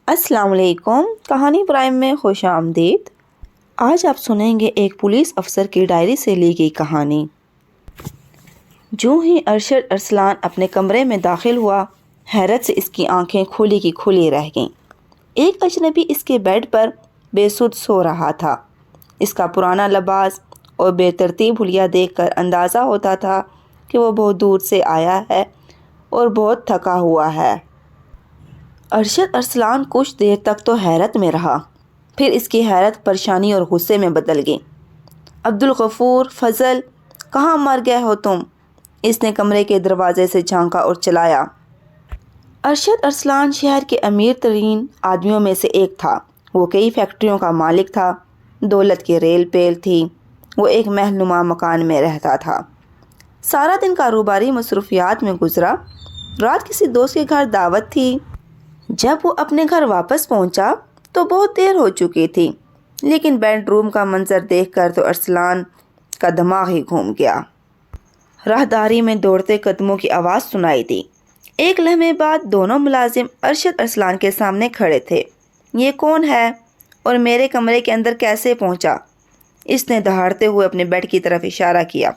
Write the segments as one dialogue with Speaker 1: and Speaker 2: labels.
Speaker 1: السلام علیکم، کہانی پرائم میں خوش آمدید۔ آج آپ سنیں گے ایک پولیس افسر کی ڈائری سے لی گئی کہانی۔ جو ہی ارشد ارسلان اپنے کمرے میں داخل ہوا، حیرت سے اس کی آنکھیں کھلی کی کھلی رہ گئیں۔ ایک اجنبی اس کے بیڈ پر بے سدھ سو رہا تھا۔ اس کا پرانا لباس اور بے ترتیب حلیہ دیکھ کر اندازہ ہوتا تھا کہ وہ بہت دور سے آیا ہے اور بہت تھکا ہوا ہے۔ ارشد ارسلان کچھ دیر تک تو حیرت میں رہا، پھر اس کی حیرت پریشانی اور غصے میں بدل گئی۔ عبدالغفور، فضل، کہاں مر گئے ہو تم؟ اس نے کمرے کے دروازے سے جھانکا اور چلایا۔ ارشد ارسلان شہر کے امیر ترین آدمیوں میں سے ایک تھا۔ وہ کئی فیکٹریوں کا مالک تھا، دولت کی ریل پیل تھی۔ وہ ایک محل نما مکان میں رہتا تھا۔ سارا دن کاروباری مصروفیات میں گزرا۔ رات کسی دوست کے گھر دعوت تھی۔ جب وہ اپنے گھر واپس پہنچا تو بہت دیر ہو چکی تھی، لیکن بیڈ روم کا منظر دیکھ کر تو ارسلان کا دماغ ہی گھوم گیا۔ راہداری میں دوڑتے قدموں کی آواز سنائی دی۔ ایک لمحے بعد دونوں ملازم ارشد ارسلان کے سامنے کھڑے تھے۔ یہ کون ہے اور میرے کمرے کے اندر کیسے پہنچا؟ اس نے دہاڑتے ہوئے اپنے بیڈ کی طرف اشارہ کیا۔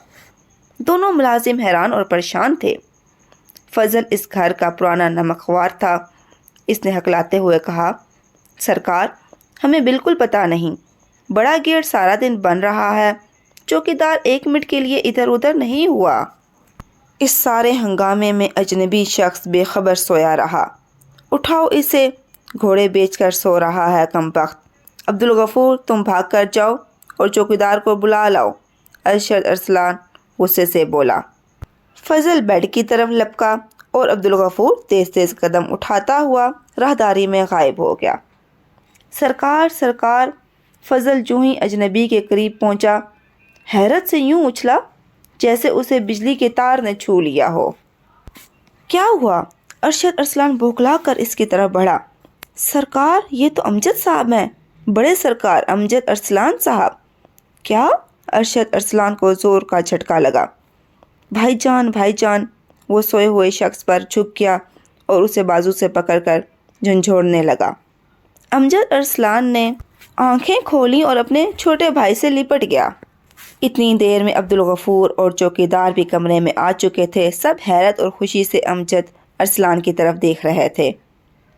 Speaker 1: دونوں ملازم حیران اور پریشان تھے۔ فضل اس گھر کا پرانا نمک خوار تھا۔ اس نے ہکلاتے ہوئے کہا، سرکار، ہمیں بالکل پتہ نہیں۔ بڑا گیٹ سارا دن بن رہا ہے، چوکیدار ایک منٹ کے لیے ادھر ادھر نہیں ہوا۔ اس سارے ہنگامے میں اجنبی شخص بے خبر سویا رہا۔ اٹھاؤ اسے، گھوڑے بیچ کر سو رہا ہے کمبخت۔ عبدالغفور، تم بھاگ کر جاؤ اور چوکیدار کو بلا لاؤ، ارشد ارسلان غصے سے بولا۔ فضل بیڈ کی طرف لپکا اور عبدالغفور تیز تیز قدم اٹھاتا ہوا راہداری میں غائب ہو گیا۔ سرکار، سرکار! فضل جو ہی اجنبی کے قریب پہنچا، حیرت سے یوں اچھلا جیسے اسے بجلی کے تار نے چھو لیا ہو۔ کیا ہوا؟ ارشد ارسلان بوکھلا کر اس کی طرف بڑھا۔ سرکار، یہ تو امجد صاحب ہیں، بڑے سرکار امجد ارسلان صاحب۔ کیا؟ ارشد ارسلان کو زور کا جھٹکا لگا۔ بھائی جان، بھائی جان! وہ سوئے ہوئے شخص پر جھک گیا اور اسے بازو سے پکڑ کر جھنجھوڑنے لگا۔ امجد ارسلان نے آنکھیں کھولی اور اپنے چھوٹے بھائی سے لپٹ گیا۔ اتنی دیر میں عبدالغفور اور چوکیدار بھی کمرے میں آ چکے تھے۔ سب حیرت اور خوشی سے امجد ارسلان کی طرف دیکھ رہے تھے۔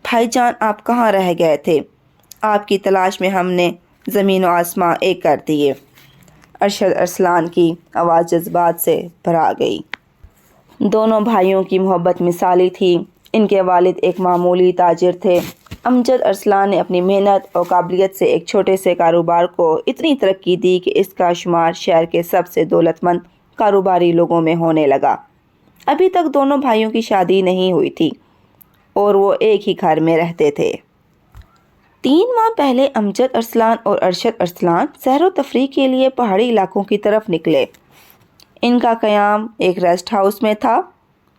Speaker 1: بھائی جان، آپ کہاں رہ گئے تھے؟ آپ کی تلاش میں ہم نے زمین و آسمان ایک کر دیے۔ ارشد ارسلان کی آواز جذبات سے بھرا گئی۔ دونوں بھائیوں کی محبت مثالی تھی۔ ان کے والد ایک معمولی تاجر تھے۔ امجد ارسلان نے اپنی محنت اور قابلیت سے ایک چھوٹے سے کاروبار کو اتنی ترقی دی کہ اس کا شمار شہر کے سب سے دولت مند کاروباری لوگوں میں ہونے لگا۔ ابھی تک دونوں بھائیوں کی شادی نہیں ہوئی تھی اور وہ ایک ہی گھر میں رہتے تھے۔ 3 ماہ پہلے امجد ارسلان اور ارشد ارسلان سیر و تفریح کے لیے پہاڑی علاقوں کی طرف نکلے۔ ان کا قیام ایک ریسٹ ہاؤس میں تھا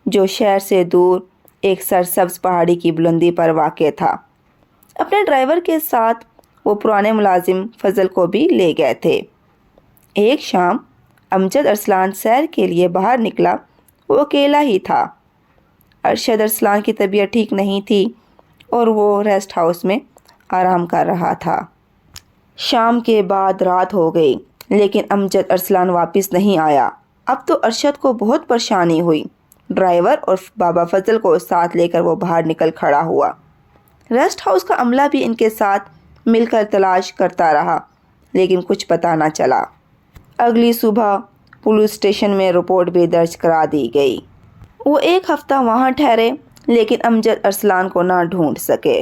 Speaker 1: جو شہر سے دور ایک سرسبز پہاڑی کی بلندی پر واقع تھا۔ اپنے ڈرائیور کے ساتھ وہ پرانے ملازم فضل کو بھی لے گئے تھے۔ ایک شام امجد ارسلان سیر کے لیے باہر نکلا۔ وہ اکیلا ہی تھا۔ ارشد ارسلان کی طبیعت ٹھیک نہیں تھی اور وہ ریسٹ ہاؤس میں آرام کر رہا تھا۔ شام کے بعد رات ہو گئی لیکن امجد ارسلان واپس نہیں آیا۔ اب تو ارشد کو بہت پریشانی ہوئی۔ ڈرائیور اور بابا فضل کو ساتھ لے کر وہ باہر نکل کھڑا ہوا۔ ریسٹ ہاؤس کا عملہ بھی ان کے ساتھ مل کر تلاش کرتا رہا لیکن کچھ پتہ نہ چلا۔ اگلی صبح پولیس اسٹیشن میں رپورٹ بھی درج کرا دی گئی۔ وہ 1 ہفتہ وہاں ٹھہرے لیکن امجد ارسلان کو نہ ڈھونڈ سکے۔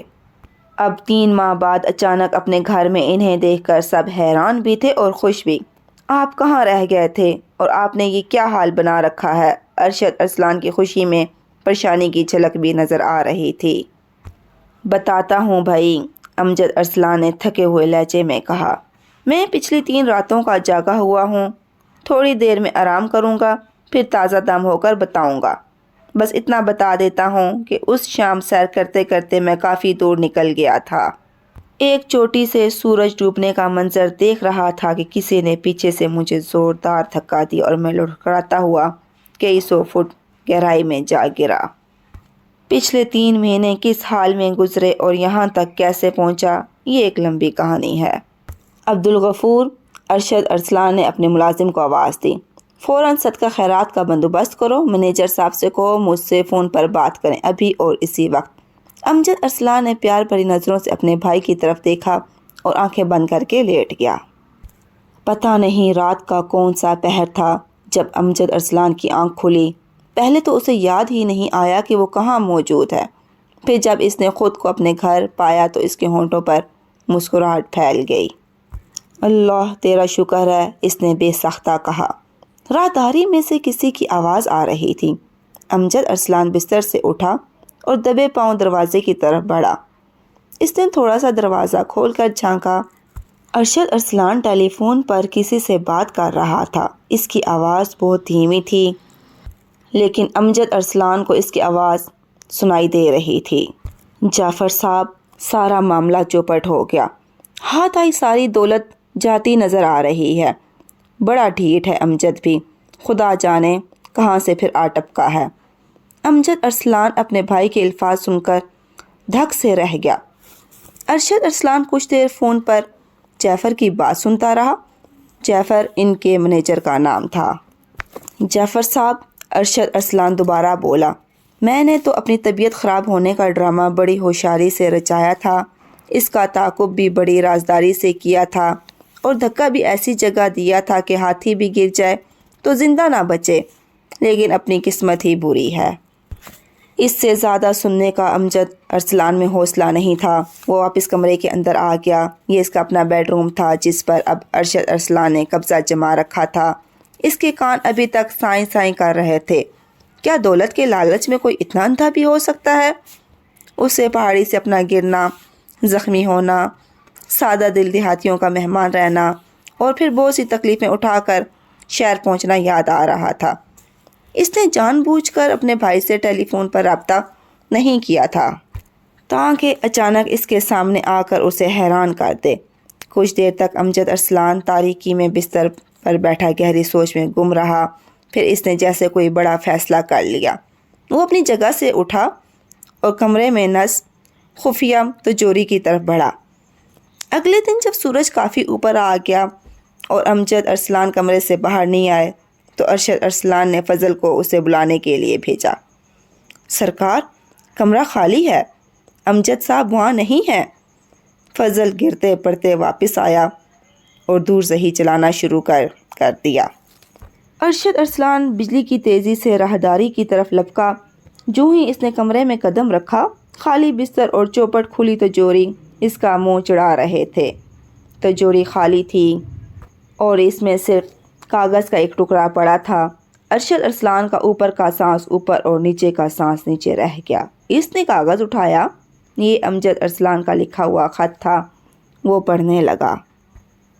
Speaker 1: اب 3 ماہ بعد اچانک اپنے گھر میں انہیں دیکھ کر سب حیران بھی تھے اور خوش بھی۔ آپ کہاں رہ گئے تھے اور آپ نے یہ کیا حال بنا رکھا ہے؟ ارشد ارسلان کی خوشی میں پریشانی کی جھلک بھی نظر آ رہی تھی۔ بتاتا ہوں بھائی، امجد ارسلان نے تھکے ہوئے لہجے میں کہا۔ میں پچھلی 3 راتوں کا جاگا ہوا ہوں۔ تھوڑی دیر میں آرام کروں گا، پھر تازہ دم ہو کر بتاؤں گا۔ بس اتنا بتا دیتا ہوں کہ اس شام سیر کرتے کرتے میں کافی دور نکل گیا تھا۔ ایک چوٹی سے سورج ڈوبنے کا منظر دیکھ رہا تھا کہ کسی نے پیچھے سے مجھے زوردار دھکا دی اور میں لڑکھڑاتا ہوا کئی 100 فٹ گہرائی میں جا گرا۔ پچھلے 3 مہینے کس حال میں گزرے اور یہاں تک کیسے پہنچا، یہ ایک لمبی کہانی ہے۔ عبدالغفور ارشد ارسلان نے اپنے ملازم کو آواز دی، فوراً صدقہ خیرات کا بندوبست کرو، مینیجر صاحب سے کہو مجھ سے فون پر بات کریں، ابھی اور اسی وقت۔ امجد ارسلان نے پیار بھری نظروں سے اپنے بھائی کی طرف دیکھا اور آنکھیں بند کر کے لیٹ گیا۔ پتہ نہیں رات کا کون سا پہر تھا جب امجد ارسلان کی آنکھ کھلی۔ پہلے تو اسے یاد ہی نہیں آیا کہ وہ کہاں موجود ہے۔ پھر جب اس نے خود کو اپنے گھر پایا تو اس کے ہونٹوں پر مسکراہٹ پھیل گئی۔ اللہ تیرا شکر ہے، اس نے بے سختہ کہا۔ راہداری میں سے کسی کی آواز آ رہی تھی۔ امجد ارسلان بستر سے اٹھا اور دبے پاؤں دروازے کی طرف بڑھا۔ اس نے تھوڑا سا دروازہ کھول کر جھانکا۔ ارشد ارسلان ٹیلی فون پر کسی سے بات کر رہا تھا۔ اس کی آواز بہت دھیمی تھی، لیکن امجد ارسلان کو اس کی آواز سنائی دے رہی تھی۔ جعفر صاحب، سارا معاملہ چوپٹ ہو گیا۔ ہاتھ آئی ساری دولت جاتی نظر آ رہی ہے۔ بڑا ڈھیٹ ہے امجد بھی، خدا جانے کہاں سے پھر آ ٹپکا ہے۔ امجد ارسلان اپنے بھائی کے الفاظ سن کر دھک سے رہ گیا۔ ارشد ارسلان کچھ دیر فون پر جعفر کی بات سنتا رہا۔ جعفر ان کے مینیجر کا نام تھا۔ جعفر صاحب، ارشد ارسلان دوبارہ بولا، میں نے تو اپنی طبیعت خراب ہونے کا ڈرامہ بڑی ہوشیاری سے رچایا تھا، اس کا تعاقب بھی بڑی رازداری سے کیا تھا اور دھکا بھی ایسی جگہ دیا تھا کہ ہاتھی بھی گر جائے تو زندہ نہ بچے، لیکن اپنی قسمت ہی بری ہے۔ اس سے زیادہ سننے کا امجد ارسلان میں حوصلہ نہیں تھا۔ وہ واپس کمرے کے اندر آ گیا۔ یہ اس کا اپنا بیڈ روم تھا جس پر اب ارشد ارسلان نے قبضہ جما رکھا تھا۔ اس کے کان ابھی تک سائیں سائیں کر رہے تھے۔ کیا دولت کے لالچ میں کوئی اتنا اندھا بھی ہو سکتا ہے؟ اسے پہاڑی سے اپنا گرنا، زخمی ہونا، سادہ دل دیہاتیوں کا مہمان رہنا اور پھر بہت سی تکلیفیں اٹھا کر شہر پہنچنا یاد آ رہا تھا۔ اس نے جان بوجھ کر اپنے بھائی سے ٹیلی فون پر رابطہ نہیں کیا تھا تاکہ اچانک اس کے سامنے آ کر اسے حیران کر دے۔ کچھ دیر تک امجد ارسلان تاریکی میں بستر پر بیٹھا گہری سوچ میں گم رہا۔ پھر اس نے جیسے کوئی بڑا فیصلہ کر لیا۔ وہ اپنی جگہ سے اٹھا اور کمرے میں نصب خفیہ تجوری کی طرف بڑھا۔ اگلے دن جب سورج کافی اوپر آ گیا اور امجد ارسلان کمرے سے باہر نہیں آئے تو ارشد ارسلان نے فضل کو اسے بلانے کے لیے بھیجا۔ سرکار، کمرہ خالی ہے، امجد صاحب وہاں نہیں ہیں۔ فضل گرتے پڑتے واپس آیا اور دور زہی چلانا شروع کر دیا۔ ارشد ارسلان بجلی کی تیزی سے راہداری کی طرف لپکا۔ جو ہی اس نے کمرے میں قدم رکھا، خالی بستر اور چوپٹ کھلی تجوری اس کا منہ چڑھا رہے تھے۔ تجوری خالی تھی اور اس میں صرف کاغذ کا ایک ٹکڑا پڑا تھا۔ ارشد ارسلان کا اوپر کا سانس اوپر اور نیچے کا سانس نیچے رہ گیا۔ اس نے کاغذ اٹھایا۔ یہ امجد ارسلان کا لکھا ہوا خط تھا۔ وہ پڑھنے لگا۔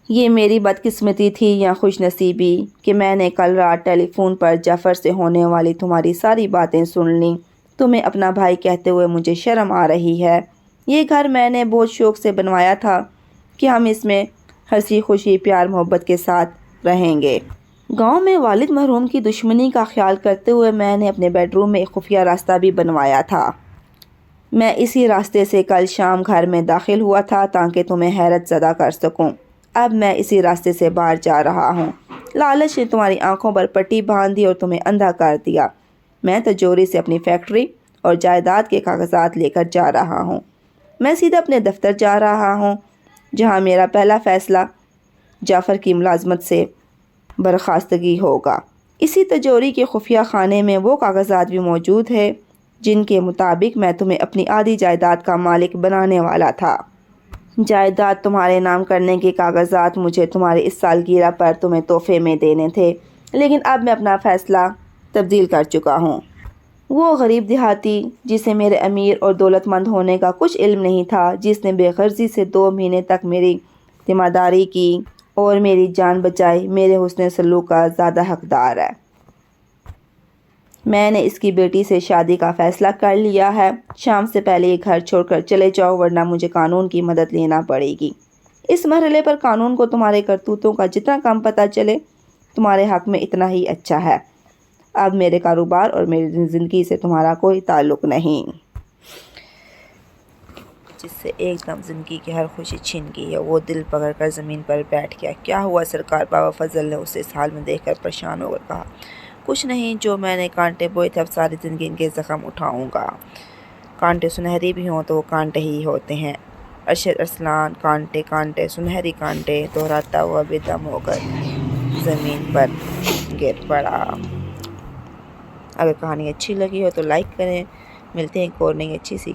Speaker 1: یہ میری بدقسمتی تھی یا خوش نصیبی کہ میں نے کل رات ٹیلی فون پر جعفر سے ہونے والی تمہاری ساری باتیں سن لیں۔ تمہیں اپنا بھائی کہتے ہوئے مجھے شرم آ رہی ہے۔ یہ گھر میں نے بہت شوق سے بنوایا تھا کہ ہم اس میں ہنسی خوشی پیار محبت کے ساتھ رہیں گے۔ گاؤں میں والد مرحوم کی دشمنی کا خیال کرتے ہوئے میں نے اپنے بیڈ روم میں ایک خفیہ راستہ بھی بنوایا تھا۔ میں اسی راستے سے کل شام گھر میں داخل ہوا تھا تاکہ تمہیں حیرت زدہ کر سکوں۔ اب میں اسی راستے سے باہر جا رہا ہوں۔ لالچ نے تمہاری آنکھوں پر پٹی باندھ دی اور تمہیں اندھا کر دیا۔ میں تجوری سے اپنی فیکٹری اور جائیداد کے کاغذات لے کر جا رہا ہوں۔ میں سیدھا اپنے دفتر جا رہا ہوں جہاں میرا پہلا فیصلہ جعفر کی ملازمت سے برخاستگی ہوگا۔ اسی تجوری کے خفیہ خانے میں وہ کاغذات بھی موجود ہے جن کے مطابق میں تمہیں اپنی آدھی جائیداد کا مالک بنانے والا تھا۔ جائیداد تمہارے نام کرنے کے کاغذات مجھے تمہاری اس سالگرہ پر تمہیں تحفے میں دینے تھے، لیکن اب میں اپنا فیصلہ تبدیل کر چکا ہوں۔ وہ غریب دیہاتی جسے میرے امیر اور دولت مند ہونے کا کچھ علم نہیں تھا، جس نے بے غرضی سے 2 مہینے تک میری ذمہ داری کی اور میری جان بچائی، میرے حسن سلوک کا زیادہ حقدار ہے۔ میں نے اس کی بیٹی سے شادی کا فیصلہ کر لیا ہے۔ شام سے پہلے یہ گھر چھوڑ کر چلے جاؤ ورنہ مجھے قانون کی مدد لینا پڑے گی۔ اس مرحلے پر قانون کو تمہارے کرتوتوں کا جتنا کم پتہ چلے تمہارے حق میں اتنا ہی اچھا ہے۔ اب میرے کاروبار اور میری زندگی سے تمہارا کوئی تعلق نہیں۔ جس سے ایک دم زندگی کی ہر خوشی چھن گئی ہے۔ وہ دل پکڑ کر زمین پر بیٹھ گیا۔ کیا ہوا سرکار؟ بابا فضل نے اسے اس حال میں دیکھ کر پریشان ہو کر کہا۔ کچھ نہیں، جو میں نے کانٹے بوئے تھے اب ساری زندگی ان کے زخم اٹھاؤں گا۔ کانٹے سنہری بھی ہوں تو وہ کانٹے ہی ہوتے ہیں۔ ارشد ارسلان کانٹے کانٹے سنہری کانٹے دہراتا ہوا بے دم ہو کر زمین پر گر پڑا۔ اگر کہانی اچھی لگی ہو تو لائک کریں۔ ملتے ہیں ایک اور نئی اچھی سی